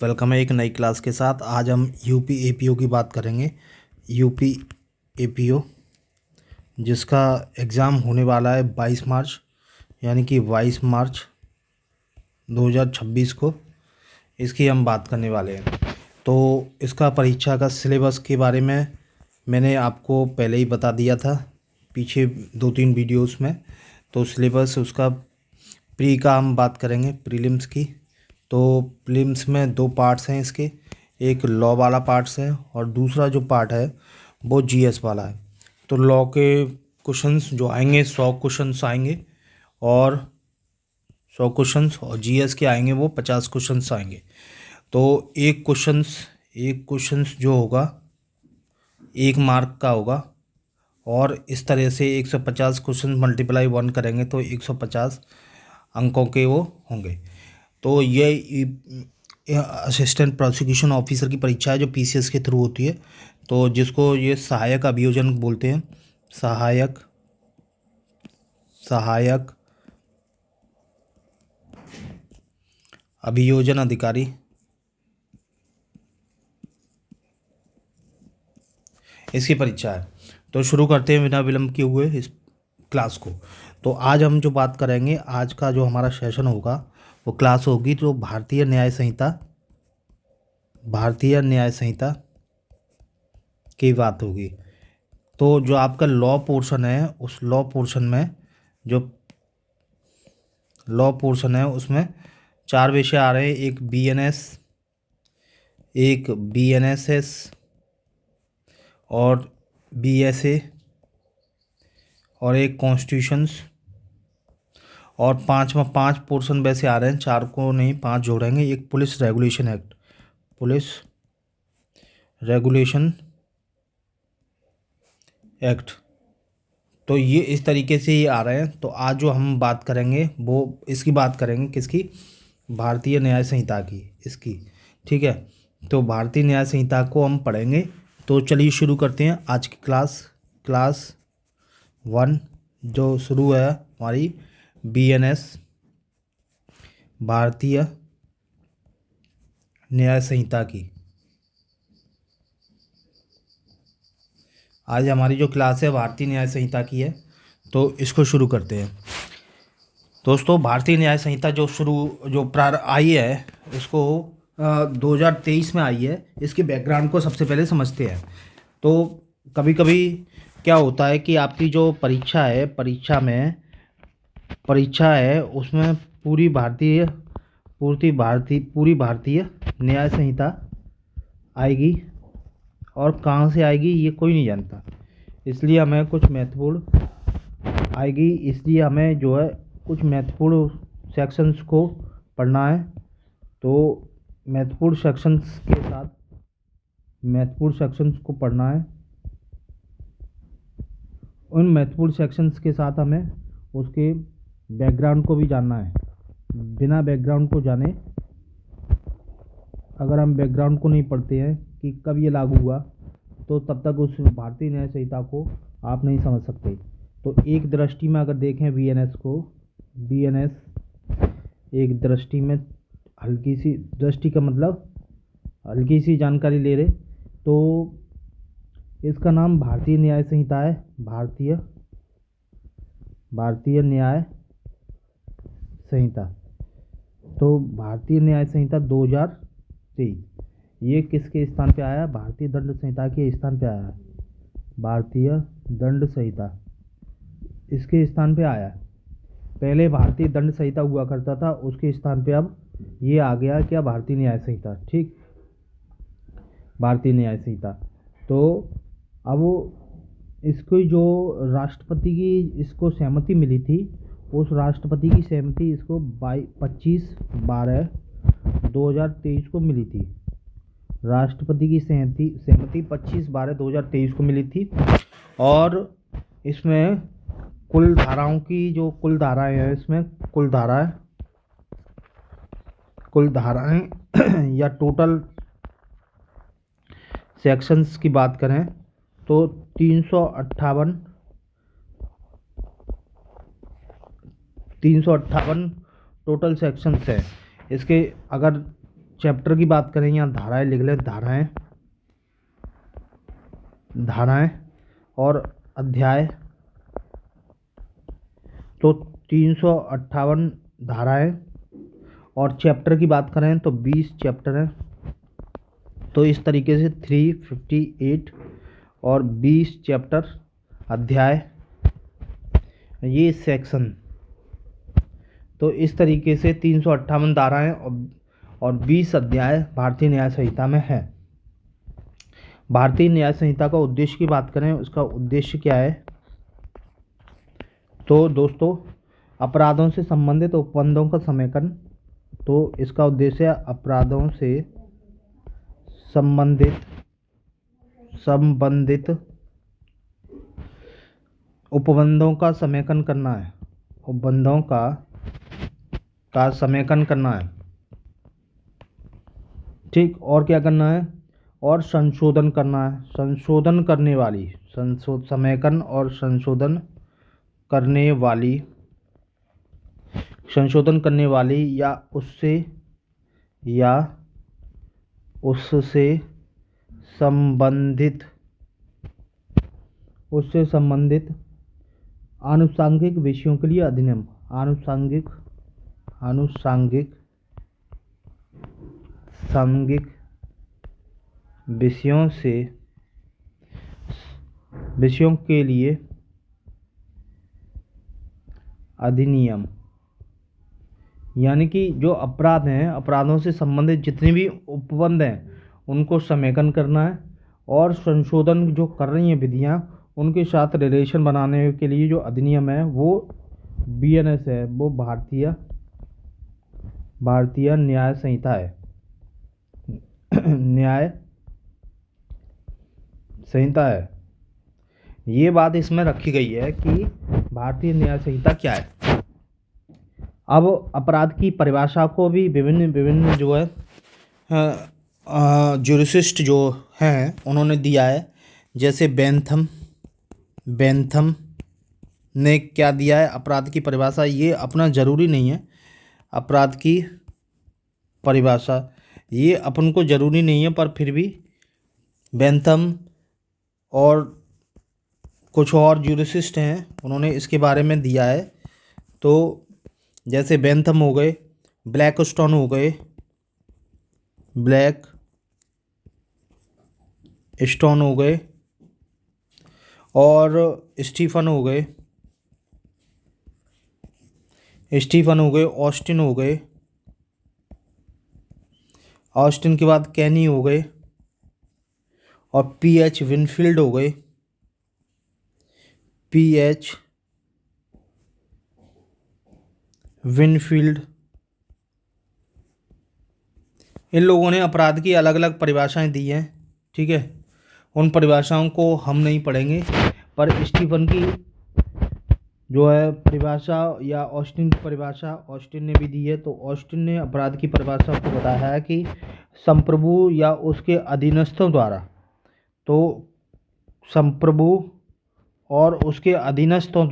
Welcome है एक नई क्लास के साथ। आज हम यूपी एपीओ की बात करेंगे। यूपी एपीओ जिसका एग्ज़ाम होने वाला है 22 मार्च, यानी कि 22 मार्च 2026 को इसकी हम बात करने वाले हैं। तो इसका परीक्षा का सिलेबस के बारे में मैंने आपको पहले ही बता दिया था पीछे 2-3 वीडियोस में। तो सिलेबस उसका प्री का हम बात करेंगे, प्रीलिम्स की। तो प्रीलिम्स में 2 पार्ट्स हैं इसके, एक लॉ वाला पार्ट्स है और दूसरा जो पार्ट है वो जीएस वाला है। तो लॉ के क्वेश्चंस जो आएंगे 100 क्वेश्चंस आएंगे और 100 क्वेश्चंस, और जीएस के आएंगे वो 50 क्वेश्चंस आएंगे। तो एक क्वेश्चंस जो होगा 1 मार्क का होगा, और इस तरह से 150 क्वेश्चन मल्टीप्लाई 1 करेंगे तो 150 अंकों के वो होंगे। तो ये असिस्टेंट प्रोसिक्यूशन ऑफिसर की परीक्षा है जो पीसीएस के थ्रू होती है। तो जिसको ये सहायक अभियोजन बोलते हैं, सहायक अभियोजन अधिकारी। इसकी परीक्षा है। तो शुरू करते हैं बिना विलंब किए हुए इस क्लास को। तो आज हम जो बात करेंगे, आज का जो हमारा सेशन होगा वो क्लास होगी तो भारतीय न्याय संहिता की बात होगी। तो जो आपका लॉ पोर्शन है, उस लॉ पोर्शन है उसमें 4 विषय आ रहे हैं। एक बीएनएसएस और बीएसए और एक कॉन्स्टिट्यूशंस, और 5 पोर्शन वैसे आ रहे हैं, 4 को नहीं 5 जोड़ेंगे। एक पुलिस रेगुलेशन एक्ट। तो ये इस तरीके से ही आ रहे हैं। तो आज जो हम बात करेंगे वो इसकी बात करेंगे, किसकी? भारतीय न्याय संहिता की, इसकी। ठीक है, तो भारतीय न्याय संहिता को हम पढ़ेंगे। तो चलिए शुरू करते हैं आज की क्लास 1 जो शुरू है हमारी बीएनएस, भारतीय न्याय संहिता की। आज हमारी जो क्लास है भारतीय न्याय संहिता की है। तो इसको शुरू करते हैं। दोस्तों, भारतीय न्याय संहिता जो आई है, इसको 2023 में आई है। इसके बैकग्राउंड को सबसे पहले समझते हैं। तो कभी कभी क्या होता है कि आपकी जो परीक्षा है उसमें पूरी भारतीय न्याय संहिता आएगी, और कहाँ से आएगी ये कोई नहीं जानता। इसलिए हमें कुछ महत्वपूर्ण सेक्शंस को पढ़ना है। तो महत्वपूर्ण सेक्शंस को पढ़ना है। उन महत्वपूर्ण सेक्शंस के साथ हमें उसके बैकग्राउंड को भी जानना है। बिना बैकग्राउंड को जाने, अगर हम बैकग्राउंड को नहीं पढ़ते हैं कि कब ये लागू हुआ, तो तब तक उस भारतीय न्याय संहिता को आप नहीं समझ सकते। तो एक दृष्टि में अगर देखें बीएनएस एक दृष्टि में, हल्की सी दृष्टि का मतलब हल्की सी जानकारी ले रहे, तो इसका नाम भारतीय न्याय संहिता है। भारतीय न्याय संहिता। तो भारतीय न्याय संहिता 2023 ये किसके स्थान पे आया? भारतीय दंड संहिता के स्थान पे आया। भारतीय दंड संहिता इसके स्थान पे आया। पहले भारतीय दंड संहिता हुआ करता था, उसके स्थान पे अब ये आ गया क्या? भारतीय न्याय संहिता। ठीक, भारतीय न्याय संहिता। तो अब इसको जो राष्ट्रपति की इसको सहमति मिली थी, उस राष्ट्रपति की सहमति इसको 25/12/2023 को मिली थी। राष्ट्रपति की सहमति 25/12/2023 को मिली थी। और इसमें कुल धाराएं हैं, इसमें कुल धाराएं या टोटल सेक्शंस की बात करें तो 358 टोटल सेक्शंस हैं। इसके अगर चैप्टर की बात करें, यहाँ धाराएं लिख लें, धाराएं और अध्याय। तो 358 धाराएं और चैप्टर की बात करें तो 20 चैप्टर हैं। तो इस तरीके से 358 और 20 चैप्टर, अध्याय, ये सेक्शन। तो इस तरीके से 358 धाराएं और 20 अध्याय भारतीय न्याय संहिता में है। भारतीय न्याय संहिता का उद्देश्य की बात करें, उसका उद्देश्य क्या है? तो दोस्तों, अपराधों से संबंधित उपबंधों का समेकन। तो इसका उद्देश्य है अपराधों से संबंधित उपबंधों का समेकन करना है। उपबंधों का समेकन करना है, ठीक। और क्या करना है? और संशोधन करना है। संशोधन करने वाली, समेकन और संशोधन करने वाली या उससे संबंधित आनुषंगिक विषयों के लिए अधिनियम। आनुषंगिक विषयों के लिए अधिनियम। यानी कि जो अपराध हैं, अपराधों से संबंधित जितने भी उपबंध हैं, उनको समेकन करना है। और संशोधन जो कर रही हैं विधियां, उनके साथ रिलेशन बनाने के लिए जो अधिनियम है वो BNS है, वो भारतीय न्याय संहिता है। न्याय संहिता है। ये बात इसमें रखी गई है कि भारतीय न्याय संहिता क्या है। अब अपराध की परिभाषा को भी विभिन्न जो है ज्यूरिस्ट जो हैं उन्होंने दिया है। जैसे बेंथम ने क्या दिया है अपराध की परिभाषा। ये अपना ज़रूरी नहीं है, अपराध की परिभाषा ये अपन को ज़रूरी नहीं है, पर फिर भी बेंथम और कुछ और ज्यूरिस्ट हैं, उन्होंने इसके बारे में दिया है। तो जैसे बेंथम हो गए, ब्लैकस्टोन हो गए, और स्टीफन हो गए, ऑस्टिन के बाद कैनी हो गए, और PH विनफील्ड हो गए। इन लोगों ने अपराध की अलग अलग परिभाषाएं दी हैं, ठीक है। उन परिभाषाओं को हम नहीं पढ़ेंगे, पर स्टीफन की जो है परिभाषा या ऑस्टिन की परिभाषा ऑस्टिन ने भी दी है। तो ऑस्टिन ने अपराध की परिभाषा को बताया है कि संप्रभु या उसके अधीनस्थों द्वारा, तो संप्रभु और उसके अधीनस्थों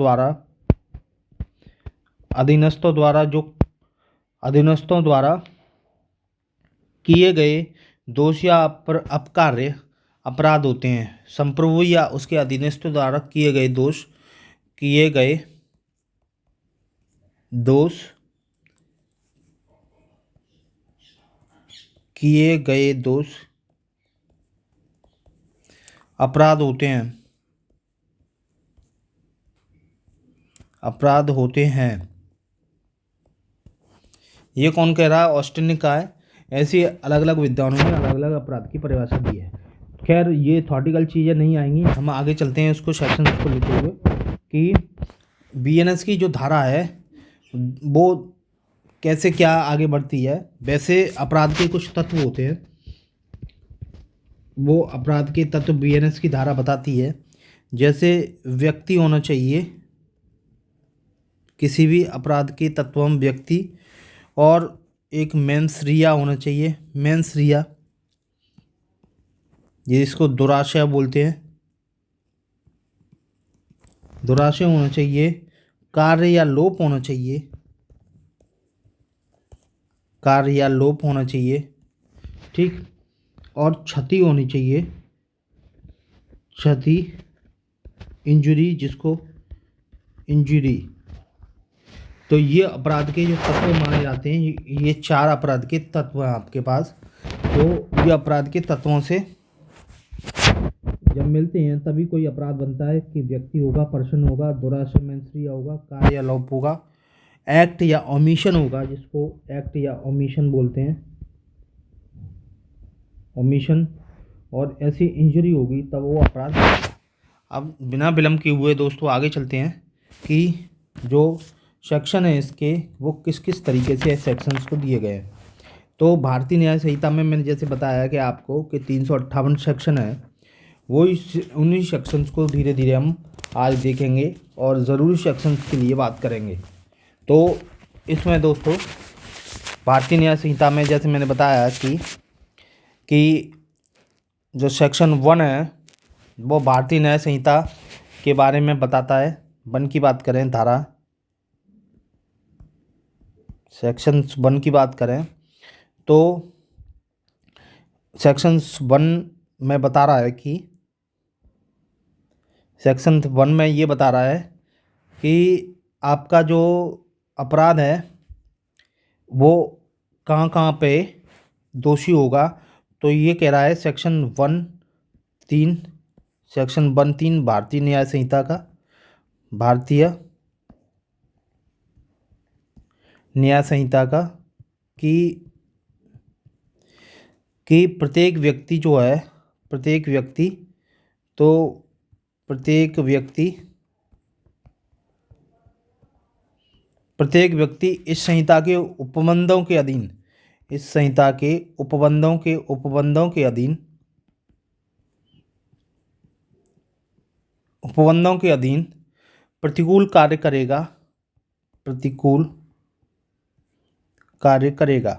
द्वारा किए गए दोष या अपकार्य अपराध होते हैं। संप्रभु या उसके अधीनस्थों द्वारा किए गए दोष अपराध होते हैं। ये कौन कह रहा है? ऑस्टिन ने कहा है। ऐसी अलग अलग विद्वानों ने अलग अलग अपराध की परिभाषा दी है। खैर, ये थॉटिकल चीज़ें नहीं आएंगी, हम आगे चलते हैं उसको सेक्शन को लेते हुए कि BNS की जो धारा है वो कैसे क्या आगे बढ़ती है। वैसे अपराध के कुछ तत्व होते हैं, वो अपराध के तत्व BNS की धारा बताती है। जैसे व्यक्ति होना चाहिए, किसी भी अपराध के तत्व में व्यक्ति, और एक मेंस रिया होना चाहिए। मेंस रिया, ये इसको दुराशय बोलते हैं, दुराशय होना चाहिए। कार्य या लोप होना चाहिए, ठीक। और क्षति होनी चाहिए, क्षति, इंजरी, जिसको इंजरी। तो ये अपराध के जो तत्व माने जाते हैं, ये 4 अपराध के तत्व हैं आपके पास। तो ये अपराध के तत्वों से जब मिलते हैं तभी कोई अपराध बनता है कि व्यक्ति होगा, पर्सन होगा, दुराशय मेंसरिया होगा, कार्य या लोप होगा, एक्ट या ओमिशन होगा, जिसको एक्ट या ओमिशन बोलते हैं, ओमिशन, और ऐसी इंजरी होगी तब वो अपराध। अब बिना विलंब किए हुए दोस्तों आगे चलते हैं कि जो सेक्शन है इसके वो किस किस तरीके से सेक्शंस को दिए गए हैं। तो भारतीय न्याय संहिता में मैंने जैसे बताया कि आपको कि 358 सेक्शन है, वो उन्हीं सेक्शंस को धीरे धीरे हम आज देखेंगे और ज़रूरी सेक्शंस के लिए बात करेंगे। तो इसमें दोस्तों भारतीय न्याय संहिता में जैसे मैंने बताया कि जो सेक्शन 1 है वो भारतीय न्याय संहिता के बारे में बताता है। 1 की बात करें, धारा सेक्शन 1 की बात करें तो सेक्शन 1 में बता रहा है कि सेक्शन 1 में ये बता रहा है कि आपका जो अपराध है वो कहाँ कहाँ पे दोषी होगा। तो ये कह रहा है सेक्शन 1(3) भारतीय न्याय संहिता का, भारतीय न्याय संहिता का कि प्रत्येक व्यक्ति जो है, प्रत्येक व्यक्ति इस संहिता के उपबंधों के अधीन, इस संहिता के उपबंधों के अधीन प्रतिकूल कार्य करेगा।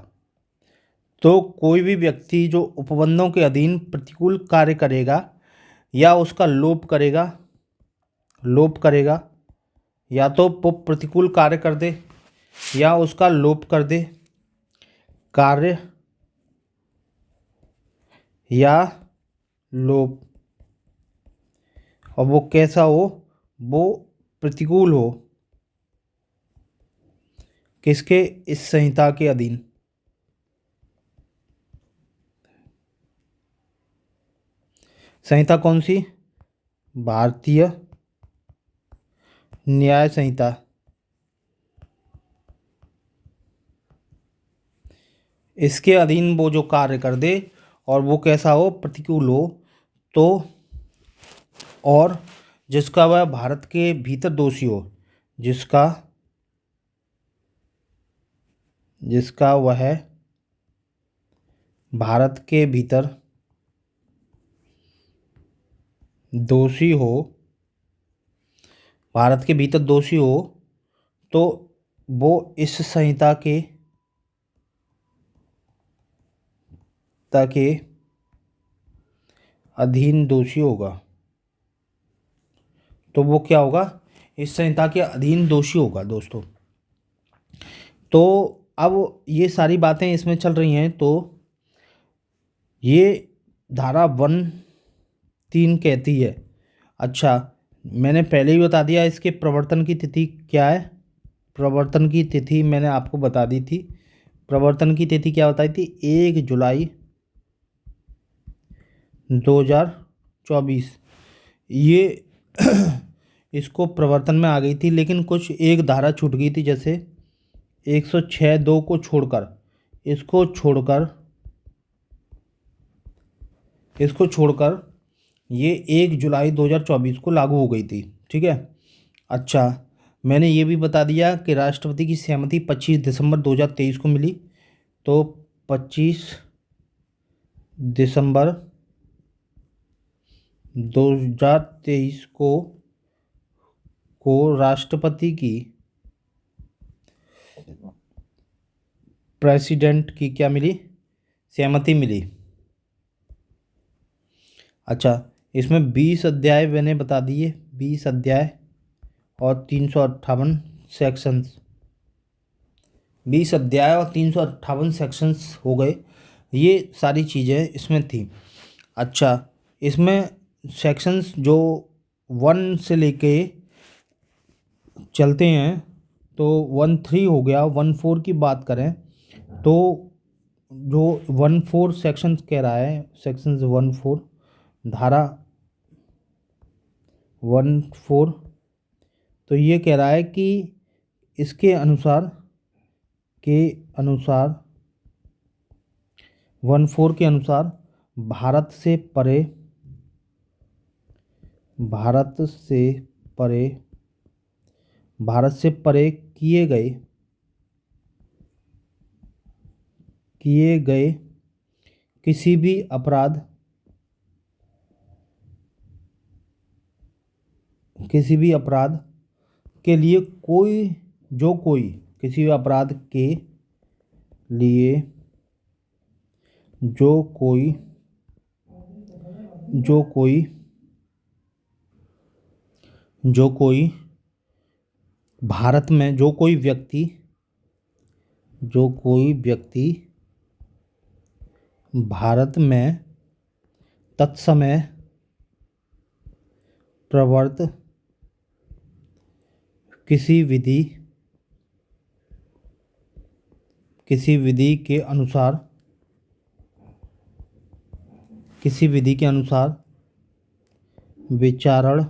तो कोई भी व्यक्ति जो उपबंधों के अधीन प्रतिकूल कार्य करेगा या उसका लोप करेगा, या तो वो प्रतिकूल कार्य कर दे या उसका लोप कर दे, कार्य या लोप, और वो कैसा हो, वो प्रतिकूल हो, किसके, इस संहिता के अधीन। संहिता कौन सी? भारतीय न्याय संहिता। इसके अधीन वो जो कार्य कर दे और वो कैसा हो, प्रतिकूल हो, तो और जिसका वह भारत के भीतर दोषी हो, जिसका वह भारत के भीतर दोषी हो, तो वो इस संहिता के अधीन दोषी होगा। तो वो क्या होगा, इस संहिता के अधीन दोषी होगा दोस्तों। तो अब ये सारी बातें इसमें चल रही हैं। तो ये धारा 1(3) कहती है, अच्छा मैंने पहले ही बता दिया इसके प्रवर्तन की तिथि क्या है। प्रवर्तन की तिथि मैंने आपको बता दी थी। प्रवर्तन की तिथि क्या बताई थी? 1 जुलाई 2024। ये इसको प्रवर्तन में आ गई थी, लेकिन कुछ एक धारा छूट गई थी, जैसे 106(2) को छोड़कर, इसको छोड़कर ये 1 जुलाई 2024 को लागू हो गई थी। ठीक है। अच्छा मैंने ये भी बता दिया कि राष्ट्रपति की सहमति 25 दिसंबर 2023 को मिली। तो 25 दिसंबर 2023 को राष्ट्रपति की, प्रेसिडेंट की क्या मिली? सहमति मिली। अच्छा इसमें 20 अध्याय मैंने बता दिए, 20 अध्याय और 358 सेक्शंस, 20 अध्याय और 358 सेक्शंस हो गए। ये सारी चीज़ें इसमें थी। अच्छा, इसमें सेक्शंस जो 1 से लेके चलते हैं, तो 1-3 हो गया। 1-4 की बात करें तो जो 1-4 सेक्शंस कह रहा है, सेक्शंस 1-4, धारा 1-4, तो ये कह रहा है कि इसके अनुसार, के अनुसार 1-4 के अनुसार भारत से परे, भारत से परे, भारत से परे किए गए किसी भी अपराध, किसी भी अपराध के लिए कोई, जो कोई, किसी भी अपराध के लिए जो कोई, जो कोई, जो कोई भारत में, जो कोई व्यक्ति, जो कोई व्यक्ति भारत में तत्समय प्रवर्त किसी विधि, किसी विधि के अनुसार, किसी विधि के अनुसार विचारण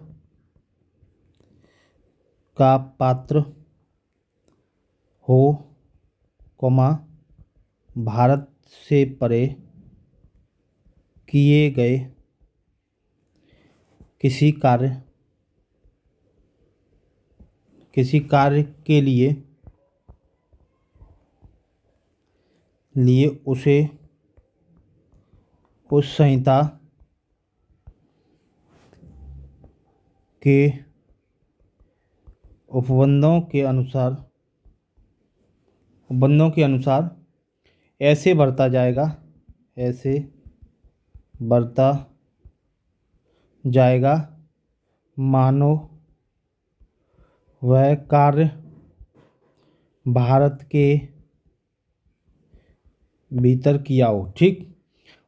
का पात्र हो, कौमा, भारत से परे किए गए किसी कार्य, किसी कार्य के लिए उसे उस संहिता के उपबंधों के अनुसार, उपबंधों के अनुसार ऐसे बरता जाएगा, ऐसे बरता जाएगा मानो वह कार्य भारत के भीतर किया हो। ठीक,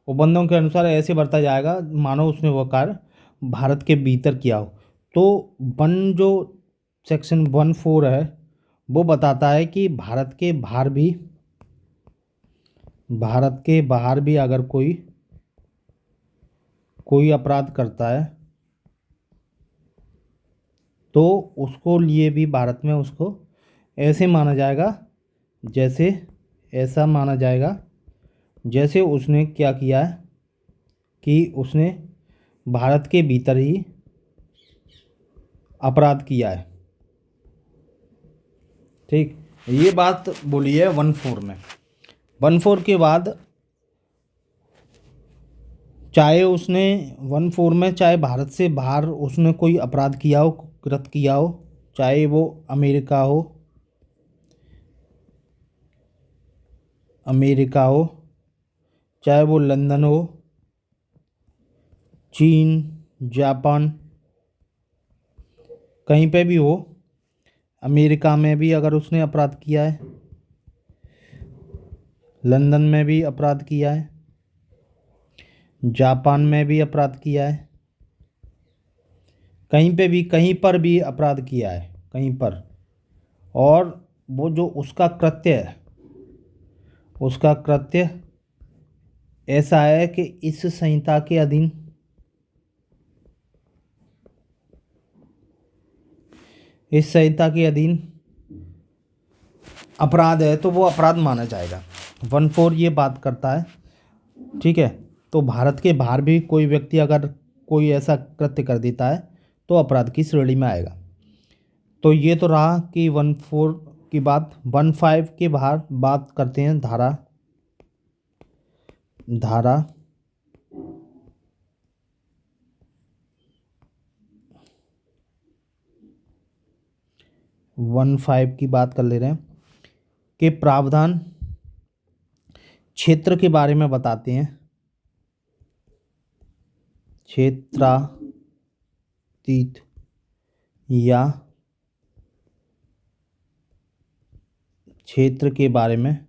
उपबंधों के अनुसार ऐसे बरता जाएगा मानो उसने वह कार्य भारत के भीतर किया हो। तो वन, जो सेक्शन 1-4 है, वो बताता है कि भारत के बाहर भी, भारत के बाहर भी अगर कोई, कोई अपराध करता है तो उसको लिए भी भारत में उसको ऐसे माना जाएगा, जैसे, ऐसा माना जाएगा जैसे उसने क्या किया है कि उसने भारत के भीतर ही अपराध किया है। ठीक, ये बात बोली है 1-4 में। 1-4 के बाद चाहे उसने 1-4 में, चाहे भारत से बाहर उसने कोई अपराध किया हो, कृत किया हो, चाहे वो अमेरिका हो, अमेरिका हो, चाहे वो लंदन हो, चीन, जापान, कहीं पे भी हो, अमेरिका में भी अगर उसने अपराध किया है, लंदन में भी अपराध किया है, जापान में भी अपराध किया है, कहीं पे भी, कहीं पर भी अपराध किया है, कहीं पर, और वो जो उसका कृत्य है, उसका कृत्य ऐसा है कि इस संहिता के अधीन, इस संहिता के अधीन अपराध है, तो वो अपराध माना जाएगा। 1-4 ये बात करता है। ठीक है, तो भारत के बाहर भी कोई व्यक्ति अगर कोई ऐसा कृत्य कर देता है तो अपराध की श्रेणी में आएगा। तो ये तो रहा कि 1-4 की बात। 1-5 के बाहर बात करते हैं धारा, धारा 1-5 की बात कर ले रहे हैं कि प्रावधान क्षेत्र के बारे में बताते हैं, क्षेत्रातीत या क्षेत्र के बारे में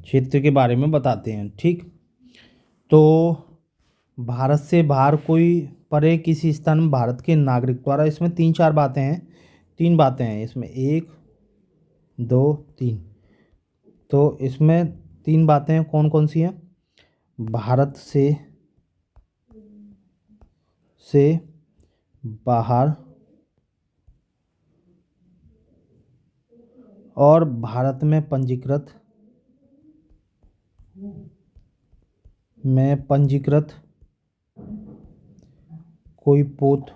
क्षेत्र के बारे में बताते हैं। ठीक, तो भारत से बाहर कोई परे किसी स्थान में भारत के नागरिक द्वारा, इसमें तीन चार बातें हैं, तीन बातें हैं इसमें, एक दो तीन। तो इसमें तीन बातें कौन कौन सी हैं? भारत से बाहर और भारत में पंजीकृत कोई पोत